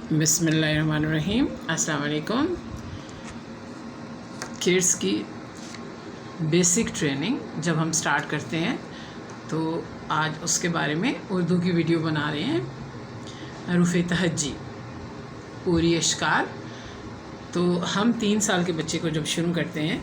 بسم اللہ الرحمن الرحیم۔ السلام علیکم۔ کڈس کی بیسک ٹریننگ جب ہم سٹارٹ کرتے ہیں تو آج اس کے بارے میں اردو کی ویڈیو بنا رہے ہیں۔ حروف تہجی پوری اشکال۔ تو ہم 3 سال کے بچے کو جب شروع کرتے ہیں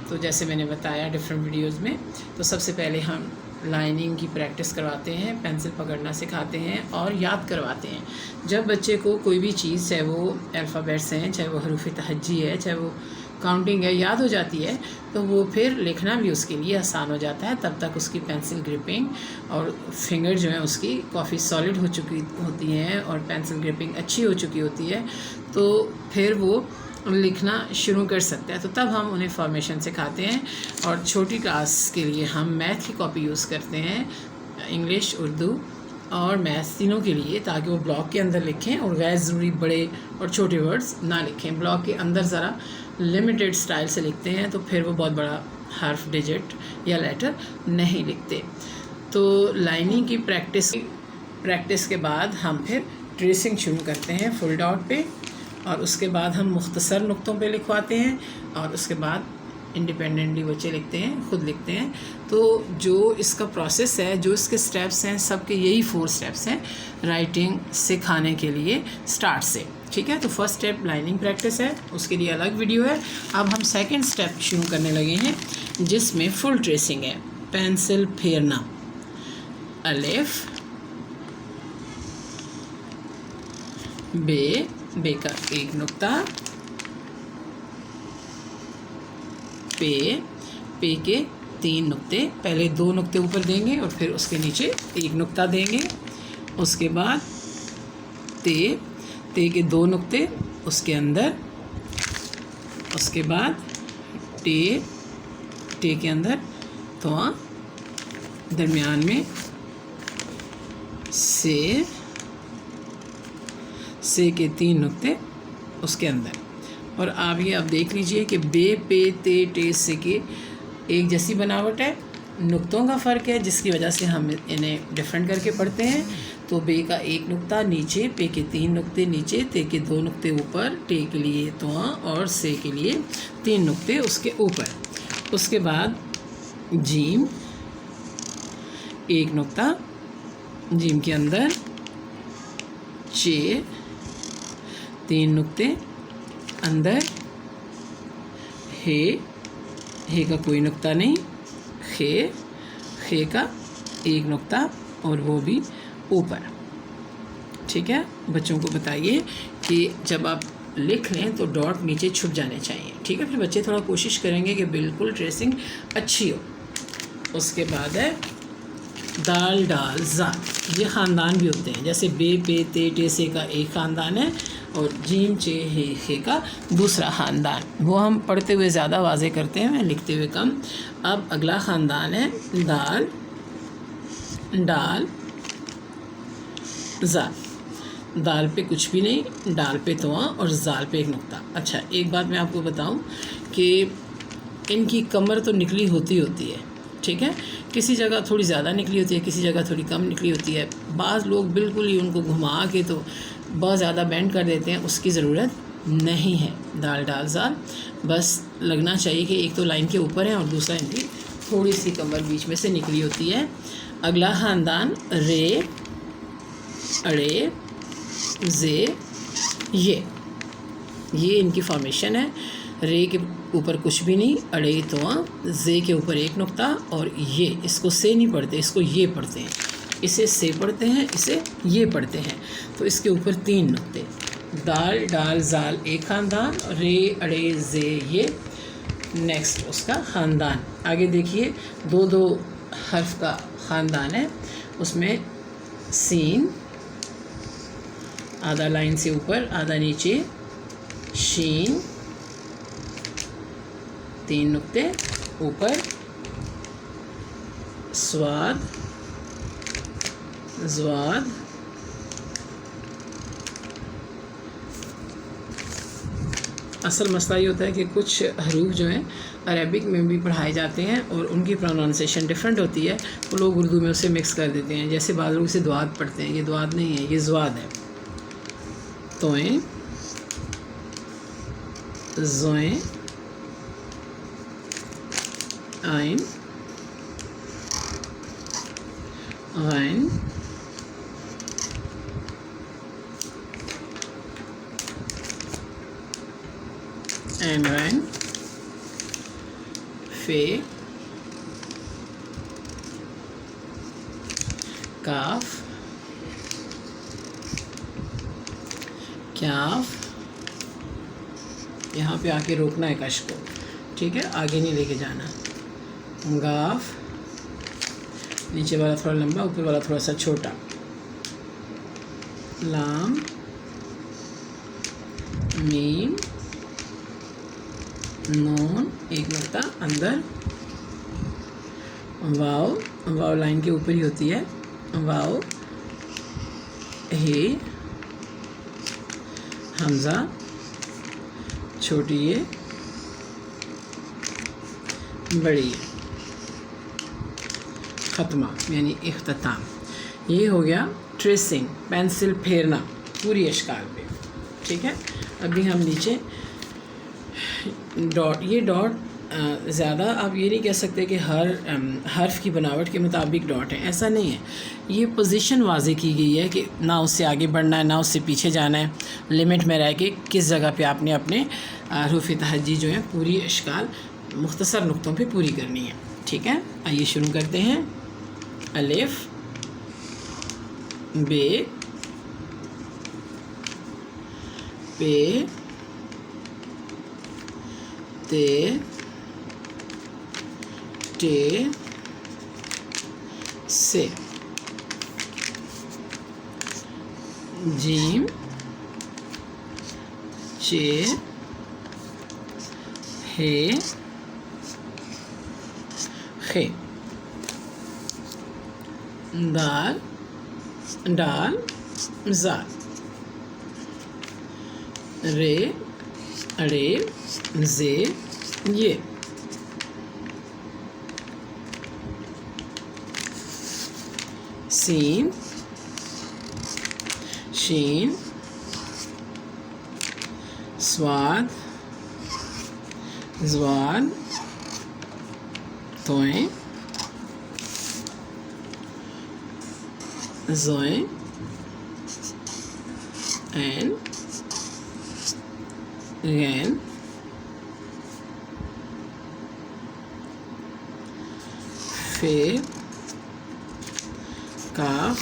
تو جیسے میں نے بتایا ڈفرینٹ ویڈیوز میں، تو سب سے پہلے ہم لائننگ کی پریکٹس کرواتے ہیں، پینسل پکڑنا سکھاتے ہیں اور یاد کرواتے ہیں۔ جب بچے کو کوئی بھی چیز، چاہے وہ الفابیٹس ہیں، چاہے وہ حروف تہجی ہے، چاہے وہ کاؤنٹنگ ہے، یاد ہو جاتی ہے تو وہ پھر لکھنا بھی اس کے لیے آسان ہو جاتا ہے۔ تب تک اس کی پینسل گرپنگ اور فنگر جو ہیں اس کی کافی سالڈ ہو چکی ہوتی ہیں اور پینسل گرپنگ اچھی ہو چکی ہوتی ہے، تو پھر وہ لکھنا شروع کر سکتے ہیں۔ تو تب ہم انہیں فارمیشن سکھاتے ہیں، اور چھوٹی کلاس کے لیے ہم میتھ کی کاپی یوز کرتے ہیں، انگلش، اردو اور میتھ تینوں کے لیے، تاکہ وہ بلاک کے اندر لکھیں اور غیر ضروری بڑے اور چھوٹے ورڈز نہ لکھیں۔ بلاک کے اندر ذرا لمیٹڈ سٹائل سے لکھتے ہیں تو پھر وہ بہت بڑا حرف، ڈیجٹ یا لیٹر نہیں لکھتے۔ تو لائننگ کی پریکٹس کے بعد ہم پھر ٹریسنگ شروع کرتے ہیں فل ڈاٹ پہ، اور اس کے بعد ہم مختصر نقطوں پہ لکھواتے ہیں، اور اس کے بعد انڈیپینڈنٹلی بچے لکھتے ہیں، خود لکھتے ہیں۔ تو جو اس کا پروسیس ہے، جو اس کے سٹیپس ہیں، سب کے یہی 4 سٹیپس ہیں رائٹنگ سکھانے کے لیے سٹارٹ سے، ٹھیک ہے۔ تو فرسٹ سٹیپ لائننگ پریکٹس ہے، اس کے لیے الگ ویڈیو ہے۔ اب ہم سیکنڈ سٹیپ شروع کرنے لگے ہیں، جس میں فل ٹریسنگ ہے۔ پینسل پھیرنا، الف، بے کا ایک نقطہ، پے کے 3 نقطے، پہلے 2 نقطے اوپر دیں گے اور پھر اس کے نیچے 1 نقطہ دیں گے۔ اس کے بعد تے کے 2 نقطے اس کے اندر، اس کے بعد ٹے کے اندر تواں، درمیان میں سے کے 3 نقطے اس کے اندر۔ اور آپ یہ اب دیکھ لیجئے کہ بے، پے، تے، سے کے ایک جیسی بناوٹ ہے، نقطوں کا فرق ہے جس کی وجہ سے ہم انہیں ڈفرینٹ کر کے پڑھتے ہیں۔ تو بے کا 1 نقطہ نیچے، پے کے 3 نقطے نیچے، تے کے 2 نقطے اوپر، ٹے کے لیے تواں اور سے کے لیے 3 نقطے اس کے اوپر۔ اس کے بعد جیم، 1 نقطہ جیم کے اندر، چے 3 نقطے اندر، ہے کا کوئی نقطہ نہیں، خے کا 1 نقطہ اور وہ بھی اوپر، ٹھیک ہے۔ بچوں کو بتائیے کہ جب آپ لکھ لیں تو ڈاٹ نیچے چھپ جانے چاہیے، ٹھیک ہے۔ پھر بچے تھوڑا کوشش کریں گے کہ بالکل ٹریسنگ اچھی ہو۔ اس کے بعد ہے دال، ڈال، زال، یہ خاندان بھی ہوتے ہیں، جیسے بے، پے، تے، سے کا ایک خاندان ہے اور جیم، چے، ہے کا دوسرا خاندان۔ وہ ہم پڑھتے ہوئے زیادہ واضح کرتے ہیں، لکھتے ہوئے کم۔ اب اگلا خاندان ہے دال، ڈال، زال۔ دال پہ کچھ بھی نہیں، ڈال پہ تواں اور زال پہ 1 نقطہ۔ اچھا، ایک بات میں آپ کو بتاؤں کہ ان کی کمر تو نکلی ہوتی ہے، ٹھیک ہے۔ کسی جگہ تھوڑی زیادہ نکلی ہوتی ہے، کسی جگہ تھوڑی کم نکلی ہوتی ہے۔ بعض لوگ بالکل ہی ان کو گھما کے تو بہت زیادہ بینڈ کر دیتے ہیں، اس کی ضرورت نہیں ہے۔ دال، ڈال، زال بس لگنا چاہیے کہ ایک تو لائن کے اوپر ہے اور دوسرا ان کی تھوڑی سی کمر بیچ میں سے نکلی ہوتی ہے۔ اگلا خاندان رے، اڑے، زے، یہ ان کی فارمیشن ہے۔ رے کے اوپر کچھ بھی نہیں، اڑے تواں، زے کے اوپر 1 نقطہ اور یہ، اس کو سے نہیں پڑھتے، اس کو یہ پڑھتے ہیں، اسے سے پڑھتے ہیں، اسے یہ پڑھتے ہیں۔ تو اس کے اوپر 3 نقطے۔ دال، ڈال، زال ایک خاندان، رے، اڑے، زے یہ نیکسٹ اس کا خاندان۔ آگے دیکھیے 2 حرف کا خاندان ہے، اس میں سین، آدھا لائن سے اوپر آدھا نیچے، شین 3 نقطے اوپر، سواد، زواد، اصل مسئلہ یہ ہوتا ہے کہ کچھ حروف جو ہیں عربک میں بھی پڑھائے جاتے ہیں اور ان کی پروننسیشن ڈفرینٹ ہوتی ہے، تو لوگ اردو میں اسے مکس کر دیتے ہیں۔ جیسے بعض لوگ اسے دواد پڑھتے ہیں، یہ دواد نہیں ہے، یہ زواد ہے۔ توئیں زوئیں عین غین عین غین فے کاف کیاف. یہاں پہ آ کے روکنا ہے کش کو, ٹھیک ہے, آگے نہیں لے کے جانا. گاف نیچے والا تھوڑا لمبا, اوپر والا تھوڑا سا چھوٹا. لام میم نون ایک نقطہ اندر. واو, واو لائن کے اوپر ہی ہوتی ہے. واو ہے حمزہ چھوٹی ہے بڑی ہے. ختمہ یعنی اختتام. یہ ہو گیا ٹریسنگ, پینسل پھیرنا پوری اشکال پہ, ٹھیک ہے. ابھی ہم نیچے ڈاٹ, یہ ڈاٹ زیادہ آپ یہ نہیں کہہ سکتے کہ ہر حرف کی بناوٹ کے مطابق ڈاٹ ہے, ایسا نہیں ہے. یہ پوزیشن واضح کی گئی ہے کہ نہ اس سے آگے بڑھنا ہے نہ اس سے پیچھے جانا ہے, لمٹ میں رہ کے کس جگہ پہ آپ نے اپنے حروف تہجی جو ہیں پوری اشکال مختصر نقطوں پہ پوری کرنی ہے, ٹھیک ہے. آئیے شروع کرتے ہیں. الف بے پے تے ٹے سے. جیم چے ہے خے. دال ڈال زال. رے اڑے زے یہ. سین شین سواد زوال. توئیں زوئیں عین غین فے کاف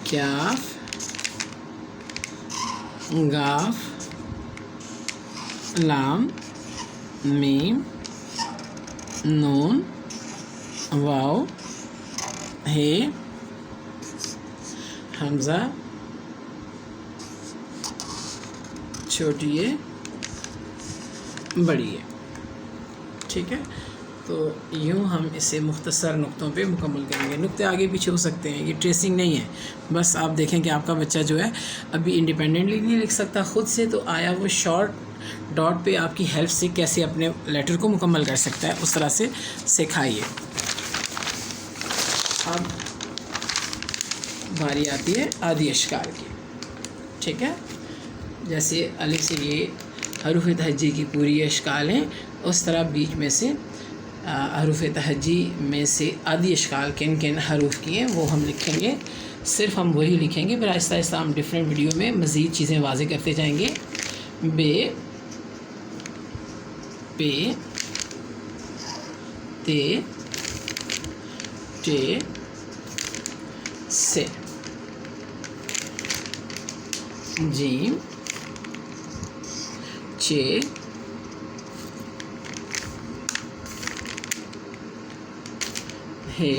کیاف گاف لام میم نون واو ہے حمزہ چھوٹی ہے بڑی ہے, ٹھیک ہے. تو یوں ہم اسے مختصر نقطوں پہ مکمل کریں گے. نقطے آگے پیچھے ہو سکتے ہیں, یہ ٹریسنگ نہیں ہے. بس آپ دیکھیں کہ آپ کا بچہ جو ہے ابھی انڈیپینڈنٹلی نہیں لکھ سکتا خود سے, تو آیا وہ شارٹ ڈاٹ پہ آپ کی ہیلپ سے کیسے اپنے لیٹر کو مکمل کر سکتا ہے, اس طرح سے سکھائیے. اب باری آتی ہے آدھی اشکال کی, ٹھیک ہے. جیسے الف سے یہ حروف تہجی کی پوری اشکال ہیں, اس طرح بیچ میں سے حروف تہجی میں سے آدھی اشکال کن کن حروف کی ہیں وہ ہم لکھیں گے. صرف ہم وہی لکھیں گے, پھر آہستہ آہستہ ہم ڈفرینٹ ویڈیو میں مزید چیزیں واضح کرتے جائیں گے. بے پے تے ٹے سے. جیم چے ہے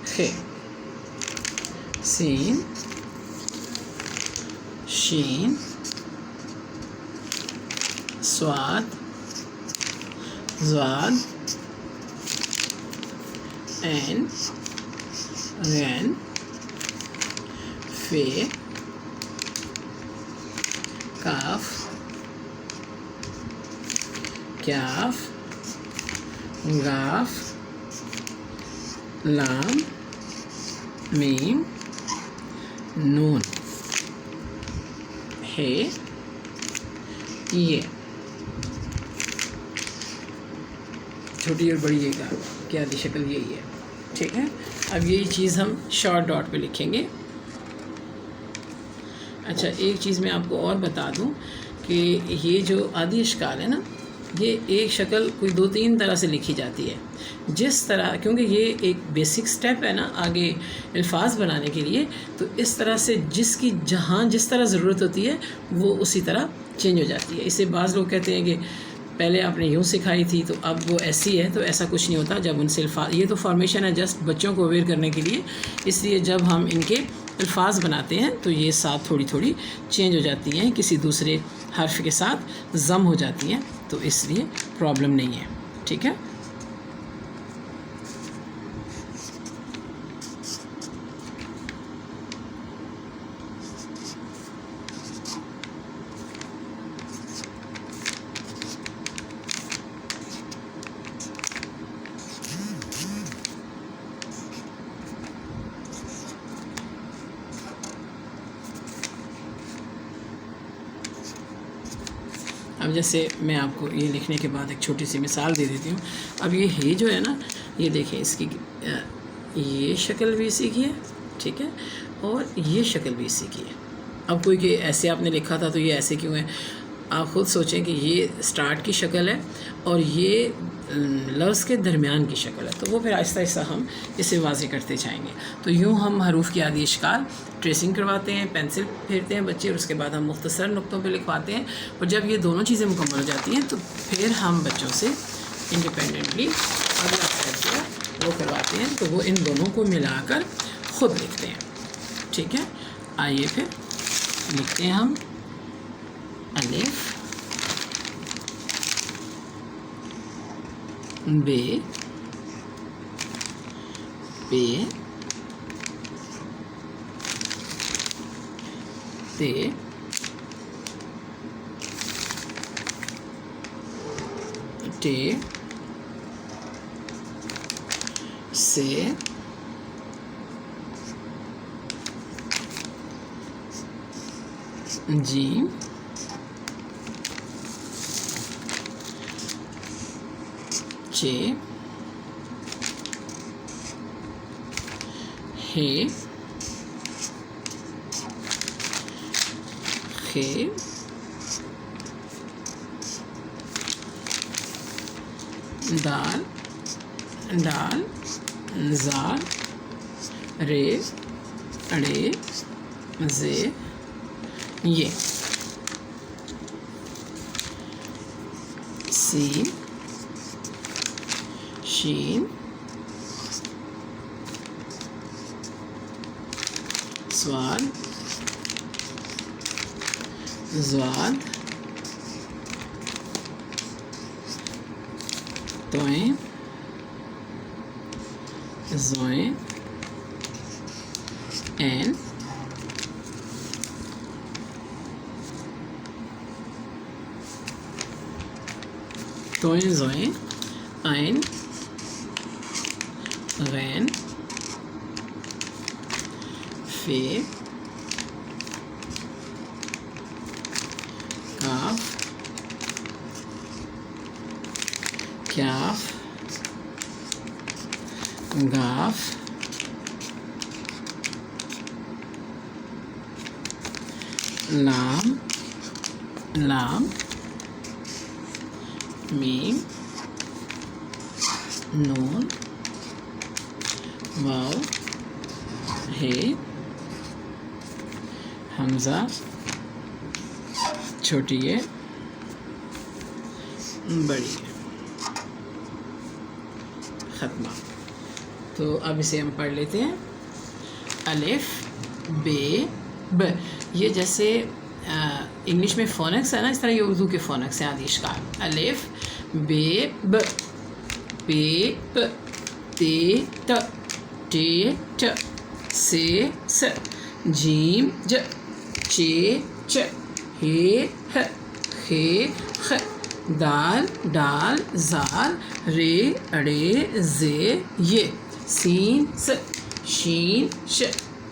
خے. سین شین سواد زواد عین غین فے کاف کیاف گاف لام میم نون ہے یہ چھوٹی اور بڑی یہ کیا دی شکل یہی ہے. ٹھیک ہے. اب یہی چیز ہم شارٹ ڈاٹ پہ لکھیں گے. اچھا ایک چیز میں آپ کو اور بتا دوں کہ یہ جو آدی اشکال ہے نا یہ ایک شکل کوئی 2-3 طرح سے لکھی جاتی ہے. جس طرح کیونکہ یہ ایک بیسک سٹیپ ہے نا آگے الفاظ بنانے کے لیے, تو اس طرح سے جس کی جہاں جس طرح ضرورت ہوتی ہے وہ اسی طرح چینج ہو جاتی ہے. اسے بعض لوگ کہتے ہیں کہ پہلے آپ نے یوں سکھائی تھی تو اب وہ ایسی ہے, تو ایسا کچھ نہیں ہوتا. جب ان سے الفاظ, یہ تو فارمیشن ہے جسٹ بچوں کو اویئر کرنے کے لیے, اس لیے جب ہم ان کے الفاظ بناتے ہیں تو یہ ساتھ تھوڑی تھوڑی چینج ہو جاتی ہیں, کسی دوسرے حرف کے ساتھ ضم ہو جاتی ہیں, تو اس لیے پرابلم نہیں ہے. ٹھیک ہے. اب جیسے میں آپ کو یہ لکھنے کے بعد ایک چھوٹی سی مثال دے دیتی ہوں. اب یہ ہے جو ہے نا, یہ دیکھیں اس کی یہ شکل بھی اسی کی ہے. ٹھیک ہے. اور یہ شکل بھی اسی کی ہے. اب کوئی کہ ایسے آپ نے لکھا تھا تو یہ ایسے کیوں ہے, آپ خود سوچیں کہ یہ سٹارٹ کی شکل ہے اور یہ لفظ کے درمیان کی شکل ہے, تو وہ پھر آہستہ آہستہ ہم اسے واضح کرتے جائیں گے. تو یوں ہم حروف کی آدی اشکال ٹریسنگ کرواتے ہیں, پینسل پھیرتے ہیں بچے, اور اس کے بعد ہم مختصر نقطوں پہ لکھواتے ہیں. اور جب یہ دونوں چیزیں مکمل ہو جاتی ہیں تو پھر ہم بچوں سے انڈیپینڈنٹلی اگلا اسٹیپ جو ہے وہ کرواتے ہیں, تو وہ ان دونوں کو ملا کر خود لکھتے ہیں. ٹھیک ہے. آئیے پھر لکھتے ہیں ہم الف بے پے تے ٹے سے جیم چے ہے خے دال ڈال زال رے اڑے زے یہ سین شین سواد زواد توئیں زوئیں این توئیں زوئیں عین غین فے کاف کیاف گاف لام لام میم نون واو ہے حمزہ چھوٹی ہے بڑی ہے. ختمہ. تو اب اسے ہم پڑھ لیتے ہیں. الف بے ب, یہ جیسے انگلش میں فونکس ہے نا, اس طرح یہ اردو کے فونکس ہیں آدی اشکال. الف بے ب پے پ تے ت ٹے ٹ سے س جیم ج چے چ ہے ہ خے خ دال ڈال زال رے اڑے زے یہ سین س شین ش